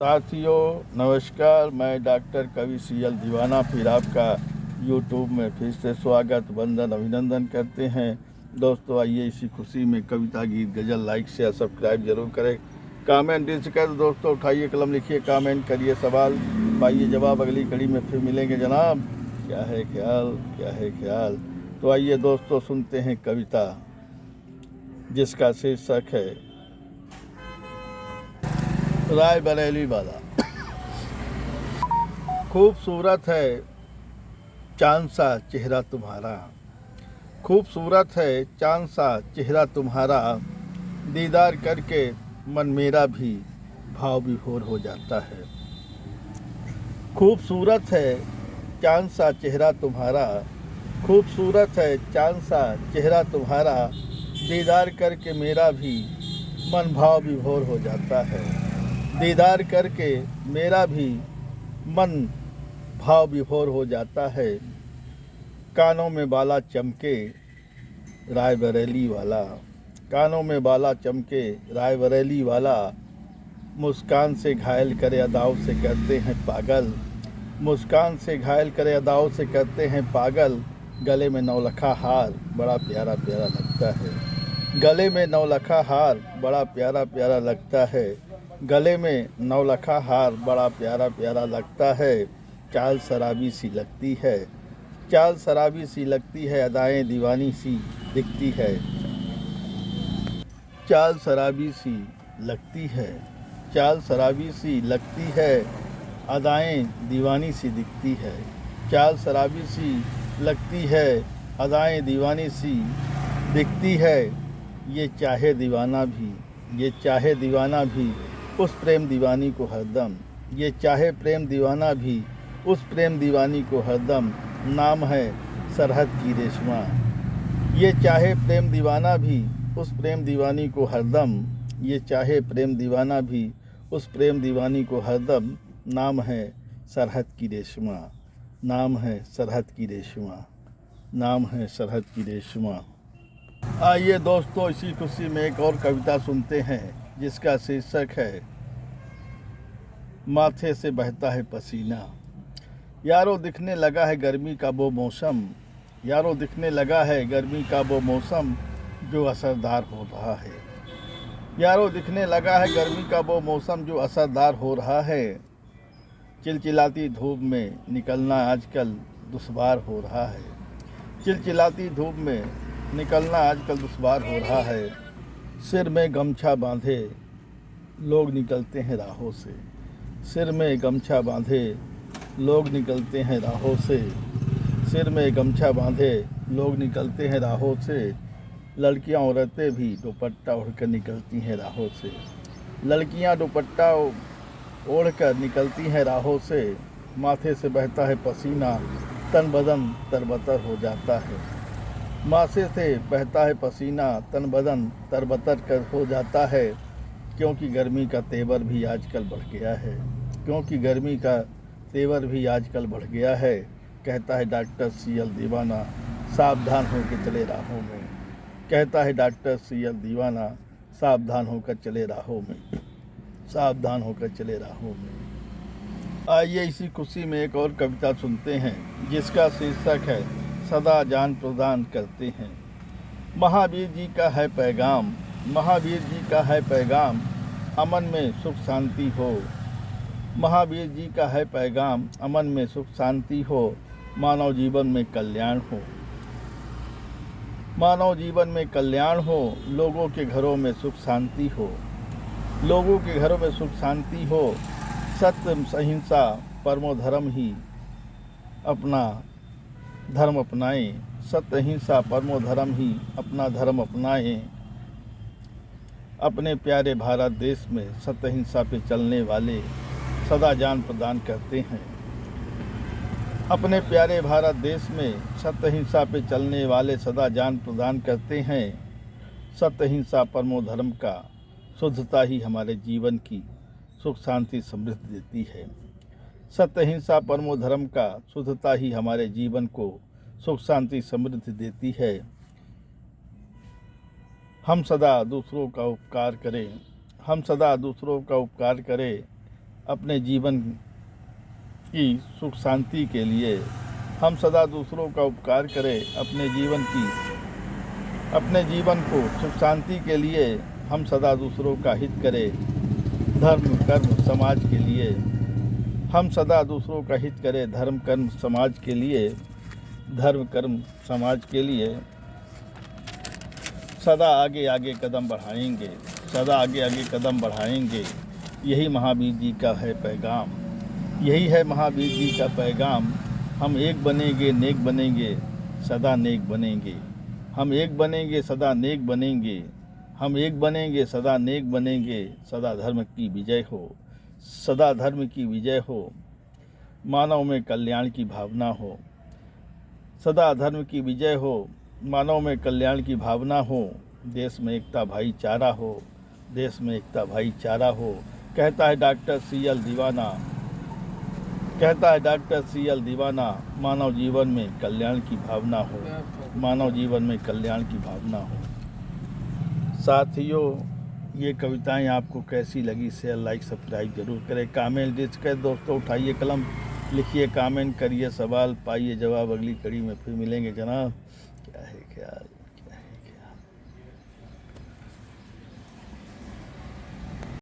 साथियों नमस्कार। मैं डॉक्टर कवि सीएल दीवाना फिर आपका यूट्यूब में फिर से स्वागत वंदन अभिनंदन करते हैं। दोस्तों आइए इसी खुशी में कविता गीत गज़ल लाइक शेयर सब्सक्राइब जरूर करें। कमेंट दिल कर दोस्तों उठाइए कलम लिखिए कमेंट करिए सवाल पाइए जवाब अगली कड़ी में फिर मिलेंगे जनाब। क्या है ख्याल। तो आइए दोस्तों सुनते हैं कविता जिसका शीर्षक है रायबरेली वाला। खूबसूरत है चांद सा चेहरा तुम्हारा, खूबसूरत है चांद सा चेहरा तुम्हारा, दीदार करके मन मेरा भी भाव विभोर हो जाता है। खूबसूरत है चांद सा चेहरा तुम्हारा, खूबसूरत है चांद सा चेहरा तुम्हारा, दीदार करके मेरा भी मन भाव विभोर हो जाता है। दीदार करके मेरा भी मन भाव विभोर हो जाता है। कानों में बाला चमके रायबरेली वाला, कानों में बाला चमके रायबरेली वाला, मुस्कान से घायल करे अदाओं से करते हैं पागल, मुस्कान से घायल करे अदाओं से करते हैं पागल। गले में नौलखा हार बड़ा प्यारा प्यारा लगता है, गले में नौलखा हार बड़ा प्यारा प्यारा लगता है, गले में नौलखा हार बड़ा प्यारा प्यारा लगता है। चाल शराबी सी लगती है, चाल शराबी सी लगती है, अदाएं दीवानी सी दिखती है। चाल शराबी सी लगती है, चाल शराबी सी लगती है, अदाएं दीवानी सी दिखती है। चाल शराबी सी लगती है, अदाएं दीवानी सी दिखती है। ये चाहे दीवाना भी, ये चाहे दीवाना भी उस प्रेम दीवानी को हरदम, ये चाहे प्रेम दीवाना भी उस प्रेम दीवानी को हरदम, नाम है सरहद की रेशमा। ये चाहे प्रेम दीवाना भी उस प्रेम दीवानी को हरदम, ये चाहे प्रेम दीवाना भी उस प्रेम दीवानी को हरदम, नाम है सरहद की रेशमा, नाम है सरहद की रेशमा, नाम है सरहद की रेशमा। आइए दोस्तों इसी खुशी में एक और कविता सुनते हैं जिसका शीर्षक है माथे से बहता है पसीना। यारों दिखने लगा है गर्मी का वो मौसम, यारों दिखने लगा है गर्मी का वो मौसम जो असरदार हो रहा है। यारों दिखने लगा है गर्मी का वो मौसम जो असरदार हो रहा है। चिलचिलाती धूप में निकलना आजकल दुश्वार हो रहा है, चिलचिलाती धूप में निकलना आजकल दुश्वार हो रहा है। सिर में गमछा बांधे लोग निकलते हैं राहों से, सिर में गमछा बांधे लोग निकलते हैं राहों से, सिर में गमछा बांधे लोग निकलते हैं राहों से। लड़कियां औरतें भी दुपट्टा ओढ़कर निकलती हैं राहों से, लड़कियां दुपट्टा ओढ़कर निकलती हैं राहों से। माथे से बहता है पसीना तन बदन तरबतर हो जाता है, माथे से बहता है पसीना तन बदन तरबतर कर हो जाता है। क्योंकि गर्मी का तेवर भी आजकल बढ़ गया है, क्योंकि गर्मी का तेवर भी आजकल बढ़ गया है। कहता है डॉक्टर सीएल दीवाना सावधान होकर चले राहों में, कहता है डॉक्टर सीएल दीवाना सावधान होकर चले राहों में, सावधान होकर चले राहों में। आइए इसी खुशी में एक और कविता सुनते हैं जिसका शीर्षक है सदा जान प्रदान करते हैं। महावीर जी का है पैगाम, महावीर जी का है पैगाम, अमन में सुख शांति हो। महावीर जी का है पैगाम, अमन में सुख शांति हो, मानव जीवन में कल्याण हो, मानव जीवन में कल्याण हो, लोगों के घरों में सुख शांति हो, लोगों के घरों में सुख शांति हो। सत्य अहिंसा परमो धर्म ही अपना धर्म अपनाएं, सत्य अहिंसा परमो धर्म ही अपना धर्म अपनाएं। अपने प्यारे भारत देश में सत्य अहिंसा पे चलने वाले सदा जान प्रदान करते हैं। अपने प्यारे भारत देश में सत्य अहिंसा पे चलने वाले सदा जान प्रदान करते हैं। सत्य अहिंसा परमो धर्म का शुद्धता ही हमारे जीवन की सुख शांति समृद्धि देती है। सत्य अहिंसा परमो धर्म का शुद्धता ही हमारे जीवन को सुख शांति समृद्धि देती है। हम सदा दूसरों का उपकार करें, हम सदा दूसरों का उपकार करें, अपने जीवन की सुख शांति के लिए। हम सदा दूसरों का उपकार करें अपने जीवन को सुख शांति के लिए। हम सदा दूसरों का हित करें धर्म कर्म समाज के लिए। हम सदा दूसरों का हित करें धर्म कर्म समाज के लिए। धर्म कर्म समाज के लिए सदा आगे आगे कदम बढ़ाएंगे, सदा आगे आगे कदम बढ़ाएंगे। यही महावीर जी का है पैगाम, यही है महावीर जी का पैगाम। हम एक बनेंगे नेक बनेंगे, सदा नेक बनेंगे। हम एक बनेंगे सदा नेक बनेंगे। हम एक बनेंगे सदा नेक बनेंगे। सदा धर्म की विजय हो, सदा धर्म की विजय हो। मानव में कल्याण की भावना हो, सदा धर्म की विजय हो। मानव में कल्याण की भावना हो। देश में एकता भाईचारा हो, देश में एकता भाईचारा हो। कहता है डॉक्टर CL दीवाना, कहता है डॉक्टर CL दीवाना। मानव जीवन में कल्याण की भावना हो, मानव जीवन में कल्याण की भावना हो। साथियों, ये कविताएं आपको कैसी लगी शेयर लाइक सब्सक्राइब जरूर करें। कमेंट डिस्कस दोस्तों, उठाइए कलम, लिखिए कमेंट करिए, सवाल पाइए जवाब। अगली कड़ी में फिर मिलेंगे जनाब। क्या है ख्याल।